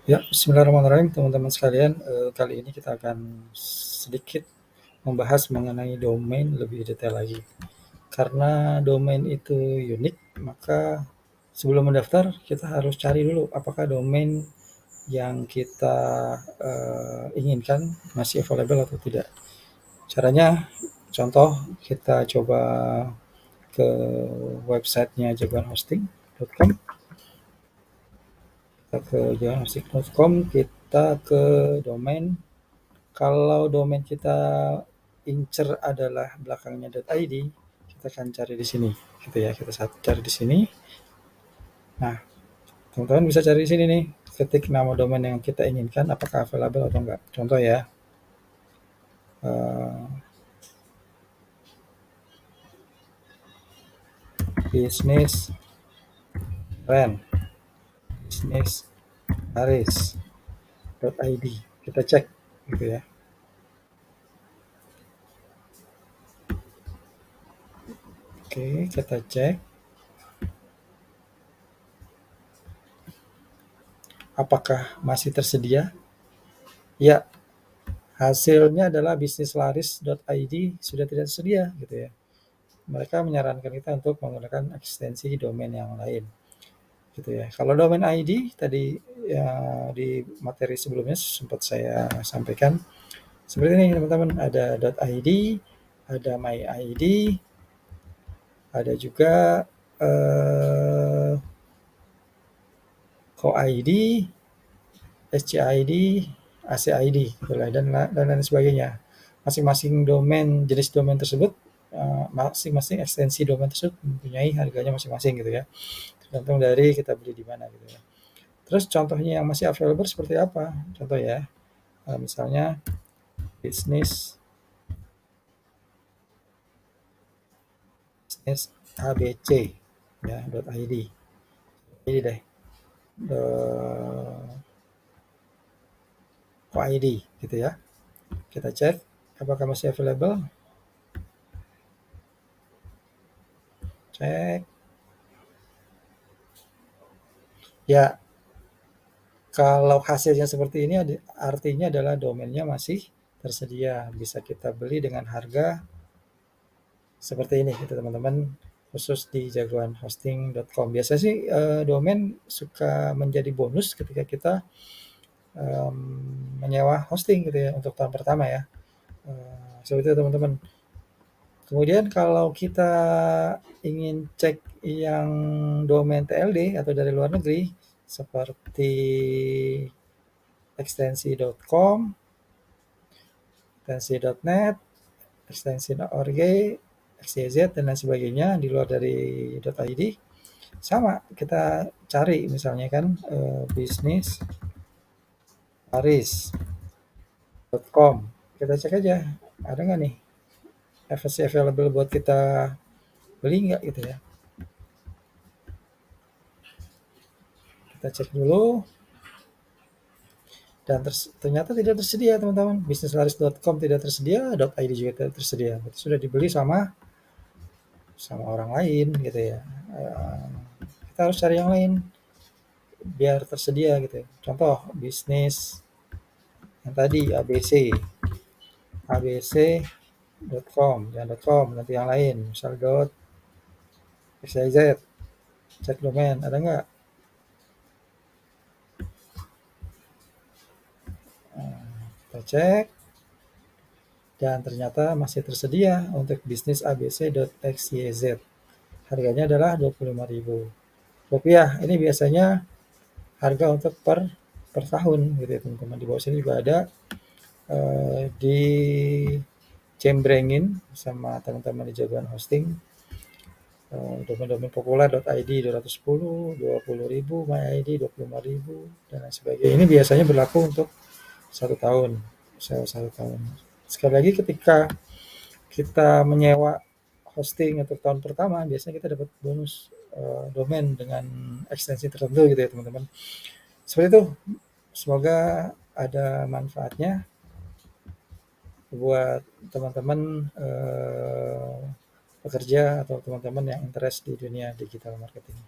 Ya, bismillahirrahmanirrahim teman-teman sekalian, kali ini kita akan sedikit membahas mengenai domain lebih detail lagi. Karena domain itu unik, maka sebelum mendaftar kita harus cari dulu apakah domain yang kita, inginkan masih available atau tidak. Caranya contoh kita coba ke websitenya jagoanhosting.com. Kita ke jagoanhosting.com, kita ke domain. Kalau domain kita incer adalah belakangnya .id, kita akan cari di sini, gitu ya. Kita cari di sini. Nah, teman-teman bisa cari di sini nih, ketik nama domain yang kita inginkan, apakah available atau enggak. Contoh ya, bisnis rent, bisnis haris.id. Kita cek, gitu ya. Oke, kita cek apakah masih tersedia. Ya, hasilnya adalah bisnislaris.id sudah tidak tersedia, gitu ya. Mereka menyarankan kita untuk menggunakan ekstensi domain yang lain, gitu ya. Kalau domain ID tadi ya di materi sebelumnya sempat saya sampaikan seperti ini teman-teman, ada .id, ada myid, ada juga co-id, scid, acid, gitu lah, dan lain sebagainya. Masing-masing domain, jenis domain tersebut, masing-masing ekstensi domain tersebut mempunyai harganya masing-masing, gitu ya. Tergantung dari kita beli di mana, gitu ya. Terus contohnya yang masih available seperti apa? Contoh ya, misalnya bisnis bisnis ABC ya .id. Ini deh .id, gitu ya. Kita cek apakah masih available. Cek. Ya, kalau hasilnya seperti ini artinya adalah domainnya masih tersedia, bisa kita beli dengan harga seperti ini, gitu teman-teman, khusus di jagoanhosting.com. Biasanya sih domain suka menjadi bonus ketika kita menyewa hosting, gitu ya, untuk tahun pertama ya. Seperti itu teman-teman. Kemudian kalau kita ingin cek yang domain TLD atau dari luar negeri seperti ekstensi.com, ekstensi.net, ekstensi.org, xyz, dan lain sebagainya di luar dari .id, sama kita cari misalnya kan bisnis haris.com. Kita cek aja ada nggak nih FSC available buat kita beli nggak, gitu ya. Kita cek dulu dan ternyata tidak tersedia teman-teman. Bisnislaris.com tidak tersedia, .id juga tidak tersedia. Berarti sudah dibeli sama orang lain, gitu ya. Kita harus cari yang lain biar tersedia, gitu ya. Contoh bisnis yang tadi abc.com, jangan .com, nanti yang lain, misal .xyz. Cek domain ada nggak. Kita cek dan ternyata masih tersedia untuk bisnis abc.xyz. Harganya adalah Rp25.000. Ini biasanya harga untuk per tahun, gitu ya teman-teman. Di bawah sini juga ada di cembrengin sama teman-teman di jagoan hosting, domain-domain populer .id 210, 20.000, myid 25.000, dan lain sebagainya. Ini biasanya berlaku untuk 1 tahun, sewa 1 tahun. Sekali lagi, ketika kita menyewa hosting untuk tahun pertama, biasanya kita dapat bonus domain dengan ekstensi tertentu, gitu ya teman-teman. Seperti itu. Semoga ada manfaatnya buat teman-teman pekerja atau teman-teman yang interest di dunia digital marketing.